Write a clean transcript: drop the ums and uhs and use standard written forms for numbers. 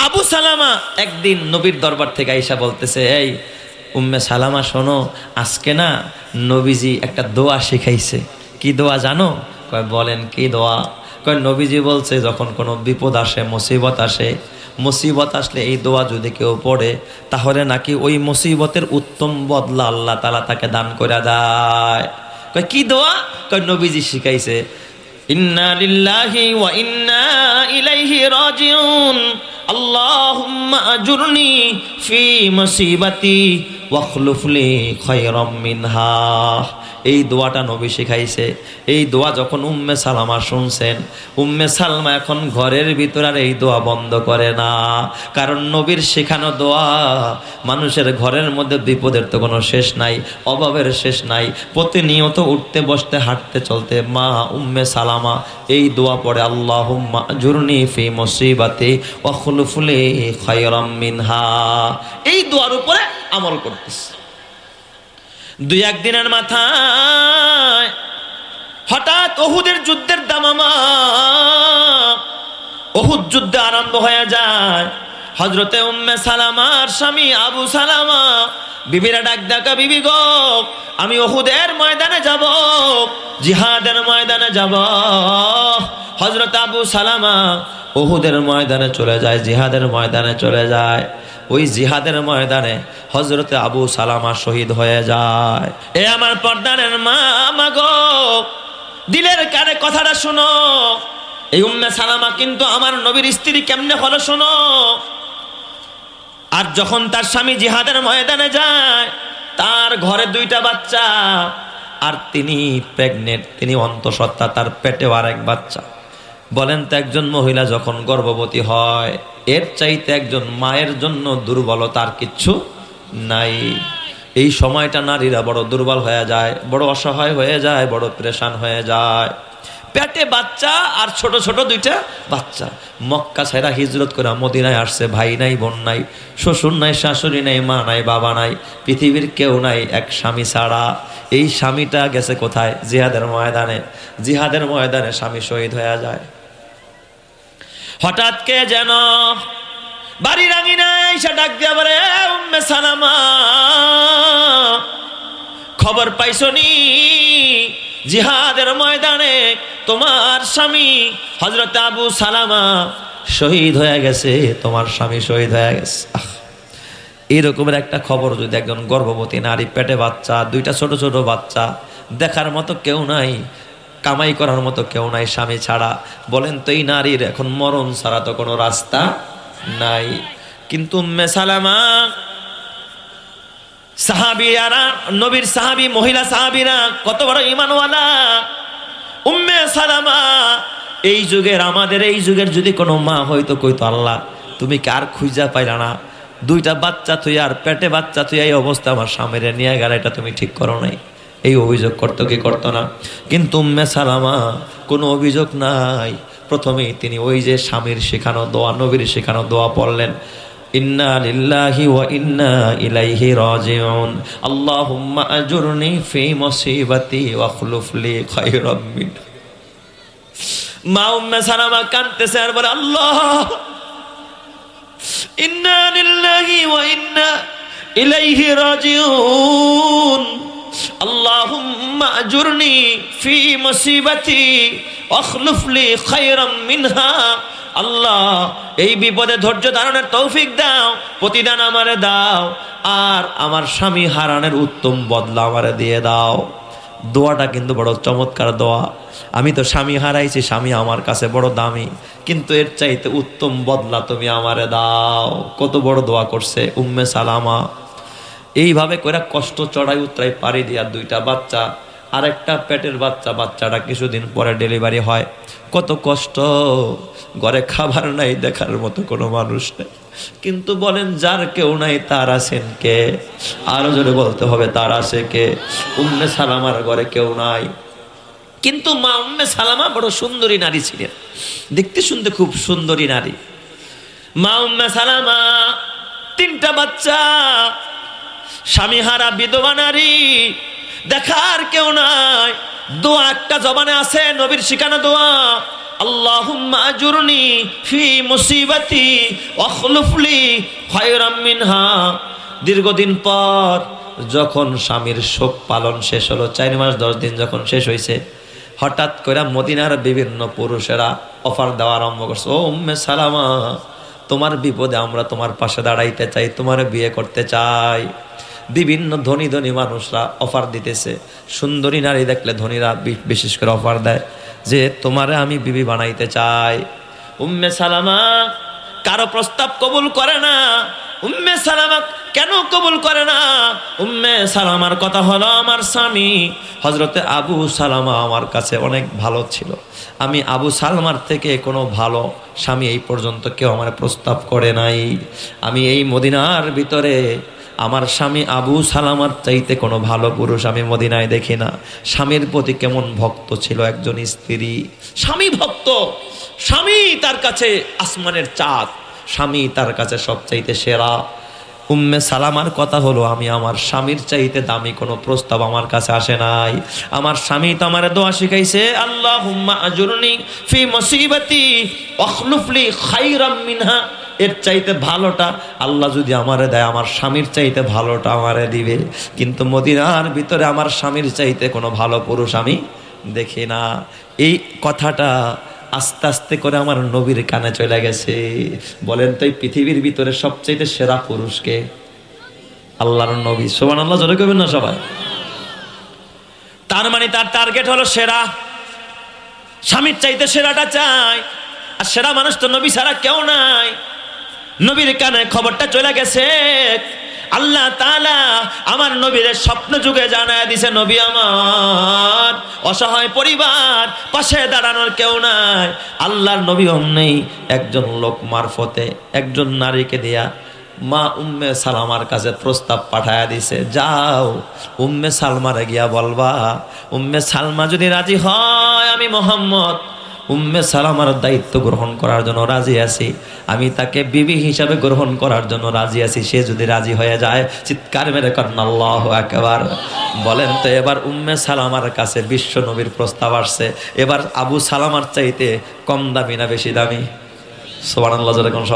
আবু সালামা একদিন নবীর দরবার থেকে আইসা বলতেছে, এই উম্মে সালামা শোনো, আজকে না নবীজি একটা দোয়া শিখাইছে। কি দোয়া জানো? কয় বলেন কি দোয়া? কয় নবীজি বলছে যখন কোনো বিপদ আসে, মুসিবত আসলে এই দোয়া যদি কেউ পড়ে তাহলে নাকি ওই মুসিবতের উত্তম বদলা আল্লাহ তাআলা তাকে দান করে দেয়। কয় কি দোয়া? কয় নবীজি শিখাইছে, ইন্না লিল্লাহি ওয়া ইন্না ইলাইহি রাজিউন আল্লাহুম্মা আজুরনি ফি মুসিবাতি ওয়াখলুফ লি খায়রাম মিনহা। এই দোয়াটা নবী শিখাইছে। এই দোয়া যখন উম্মে সালামা শুনছেন, উম্মে সালমা এখন ঘরের ভিতর আর এই দোয়া বন্ধ করে না, কারণ নবীর শেখানো দোয়া। মানুষের ঘরের মধ্যে বিপদের তো কোনো শেষ নাই, অভাবের শেষ নাই, প্রতিনিয়ত উঠতে বসতে হাঁটতে চলতে মা উম্মে সালামা এই দোয়া পড়ে, আল্লাহুম্মা আজুরনি ফি মুসিবাতি ওয়াখলুফ লি খায়রাম মিনহা। এই দোয়ার উপরে আমল করতেছে। দুই একদিনের মাথায় হঠাৎ উহুদের যুদ্ধের দামামা, উহুদ যুদ্ধ আরম্ভ হয়ে যায়। হযরতে উম্মে সালামার স্বামী আবু সালামা বিবিরা ডাক ডাকা, বিবি গো, আমি উহুদের ময়দানে যাব, জিহাদের ময়দানে যাব। হযরত আবু সালামা উহুদের ময়দানে চলে যায়, জিহাদের ময়দানে চলে যায়। ওই জিহাদের ময়দানে হযরতে আবু সালামা শহীদ হয়ে যায়। এ আমার পর্দানের মা, মাগো, দিলের কানে কথাটা শোনো। এই উম্মে সালামা কিন্তু আমার নবীর স্ত্রী কেমনে হলো শোনো। আর যখন তার স্বামী জিহাদের ময়দানে যায়, তার ঘরে দুইটা বাচ্চা, আর তিনি প্রেগনেন্ট, তিনি অন্তঃসত্ত্বা, তার পেটেও আরেক বাচ্চা। বলেন তো, একজন মহিলা যখন গর্ভবতী হয়, এর চাইতে একজন মায়ের জন্য দুর্বলতার কিচ্ছু নাই। এই সময়টা নারীরা বড় দুর্বল হয়ে যায়, বড় অসহায় হয়ে যায়, বড় পেরেশান হয়ে যায়। পেটে বাচ্চা আর ছোট ছোট দুইটা বাচ্চা। মক্কা ছাইরা হিজরত করে মদিনায় আসছে, ভাই নাই, বোন নাই, শ্বশুর নাই, শাশুড়ি নাই, মা নাই, বাবা নাই, পৃথিবীর কেউ নাই, এক স্বামী ছাড়া। এই স্বামীটা গেছে কোথায়? জিহাদের ময়দানে। জিহাদের ময়দানে স্বামী শহীদ হয়ে যায়। হঠাৎ কে যেন বাড়ির আঙিনায় এসে ডাক দিয়া বলে, উম্মে সালামা, খবর পাইছনি? জিহাদের ময়দানে তোমার স্বামী হযরত আবু সালামা শহীদ হয়ে গেছে, তোমার স্বামী শহীদ হয়ে গেছে। এরকমের একটা খবর যদি একজন গর্ভবতী নারী, পেটে বাচ্চা, দুইটা ছোট ছোট বাচ্চা, দেখার মতো কেউ নাই, কামাই করার মতো কেউ নাই স্বামী ছাড়া, বলেন তো এই নারীর এখন মরণ ছাড়া তো কোনো রাস্তা নাই। কিন্তু উম্মে সালামা, সাহাবীরা, নবীর সাহাবী, মহিলা সাহাবীরা কত বড় ঈমানওয়ালা। উম্মে সালামা এই যুগের, আমাদের এই যুগের যদি কোনো মা হয়তো কইতো, আল্লাহ তুমি কি আর খুঁজা পাইলা না? দুইটা বাচ্চা তুই, আর পেটে বাচ্চা তুই, এই অবস্থা আমার স্বামীরে নিয়ে গেল, এটা তুমি ঠিক করো নাই। এই অভিযোগ করতো কি করতো না? কিন্তু উম্মে সালামা কোনো অভিযোগ নাই। প্রথমেই তিনি ওই যে স্বামীর শেখানো দোয়া, নবীর শেখানো দোয়া পড়লেন, ইন্না লিল্লাহি ওয়া ইন্না ইলাইহি রাজিউন আল্লাহুম্মা আজুরনি ফি মুসিবাতি ওয়াখলুফ লি খায়রাম মিনহা। মা উম্মে সালামা কাঁদতেছে আর বলে, আল্লাহ, ইন্না লিল্লাহি ওয়া ইন্না ইলাইহি রাজিউন আল্লাহুম্মা আজুরনি ফি মুসিবাতি ওয়াখলুফ লি খায়রাম মিনহা। আল্লাহ, এই বিপদে ধৈর্য ধারণের তৌফিক দাও, প্রতিদান আমারে দাও, আর আমার স্বামী হারানোর উত্তম বদলা আমারে দিয়ে দাও। দোয়াটা কিন্তু বড় চমৎকার দোয়া। আমি তো স্বামী হারাইছি, স্বামী আমার কাছে বড় দামি, কিন্তু এর চাইতে উত্তম বদলা তুমি আমারে দাও। কত বড় দোয়া করছে উম্মে সালামা। এইভাবে করে কষ্ট চড়াই উতরাই পাড়ি দিয়া দুইটা বাচ্চা, আরেকটা পেটের বাচ্চা, বাচ্চাটা কিছুদিন পরে ডেলিভারি হয়। কত কষ্ট, ঘরে খাবার নাই, দেখার মতো কোনো মানুষ নেই। কিন্তু বলেন, যার কেউ নাই তার আছেন কে? আরো জোরে বলতে হবে, তার আছে কে? উম্মে সালামার ঘরে কেউ নাই, কিন্তু মা উম্মে সালামা বড় সুন্দরী নারী ছিলেন, দেখতে শুনতে খুব সুন্দরী নারী। মা উম্মে সালামা তিনটা বাচ্চা, স্বামী হারা বিধবা নারী, দেখার কেউ নাই। দোয়া একটা জবানে আছে, নবীর শিখানো দোয়া, আল্লাহুম্মা আজুরনি ফি মুসিবাতি ওয়াখলুফ লি খায়রাম মিনহা। দীর্ঘদিন পর যখন স্বামীর শোক পালন শেষ হলো, 4 মাস 10 দিন যখন শেষ হয়েছে, হঠাৎ করে মদিনার বিভিন্ন পুরুষেরা অফার দেওয়া আরম্ভ করছে, ও উম্মে সালামা, তোমার বিপদে আমরা তোমার পাশে দাঁড়াইতে চাই, তোমার বিয়ে করতে চাই। বিভিন্ন ধনী ধনী মানুষরা অফার দিতেছে। সুন্দরী নারী দেখলে ধনীরা বিশেষ করে অফার দেয় যে তোমারে আমি বিবি বানাইতে চাই। উম্মে সালামা কারো প্রস্তাব কবুল করে না। উম্মে সালামা কেন কবুল করে না? উম্মে সালামার কথা হলো, আমার স্বামী হযরতে আবু সালামা আমার কাছে অনেক ভালো ছিল, আমি আবু সালমার থেকে কোনো ভালো স্বামী এই পর্যন্ত কেউ আমার প্রস্তাব করে নাই। আমি এই মদিনার ভিতরে আমার স্বামী আবু সালামার চাইতে কোনো ভালো পুরুষ আমি মদিনায় দেখি না। স্বামীর প্রতি কেমন ভক্ত ছিল একজন স্ত্রী। স্বামী ভক্ত, স্বামী তার কাছে আসমানের চাঁদ, স্বামী তার কাছে সবচাইতে সেরা। উম্মে সালামার কথা হলো, আমি আমার স্বামীর চাইতে দামি কোনো প্রস্তাব আমার কাছে আসে নাই। আমার স্বামী তো আমার দোয়া শিখাইছে, আল্লাহুম্মা আজুরনি ফি মুসিবাতি ওয়াখলুফ লি খায়রাম মিনহা। এর চাইতে ভালোটা আল্লাহ যদি আমারে দেয়, আমার স্বামীর চাইতে ভালোটা আমারে দিবে। কিন্তু মদিনার ভিতরে আমার স্বামীর চাইতে কোনো ভালো পুরুষ আমি দেখি না। এই কথাটা আস্তে আস্তে করে আমার নবীর কানে চলে গেছে। বলেন তো এই পৃথিবীর ভিতরে সবচাইতে সেরা পুরুষকে? আল্লাহর নবী। সুবহানাল্লাহ, জোরে কইবেন না সবাই? তার মানে তার টার্গেট হলো সেরা, স্বামীর চাইতে সেরাটা চাই। আর সেরা মানুষ তো নবী ছাড়া কেউ নাই। নবীর কানে খবরটা চলে গেছে। আল্লাহ তাআলা আমার নবীর স্বপ্ন যুগে জানায় দিছে, নবী আমার অসহায় পরিবার, পাশে দাঁড়ানোর কেউ নাই। আল্লাহর নবী নেই, একজন লোক মারফতে একজন নারীকে দিয়া মা উম্মে সালামার কাছে প্রস্তাব পাঠায়া দিছে, যাও উম্মে সালমারে গিয়া বলবা, উম্মে সালমা যদি রাজি হয় আমি মুহাম্মদ উম্মে সালামার দায়িত্ব গ্রহণ করার জন্য রাজি আছি, আমি তাকে বিবি হিসাবে গ্রহণ করার জন্য রাজি আছি। সে যদি রাজি হয়ে যায়, চিৎকার মেরে করেন আল্লাহু আকবার। বলেন তো এবার উম্মে সালামার কাছে বিশ্ব নবীর প্রস্তাব আসছে, এবার আবু সালামার চাইতে কম দামি না বেশি দামি? সুবহানাল্লাহ।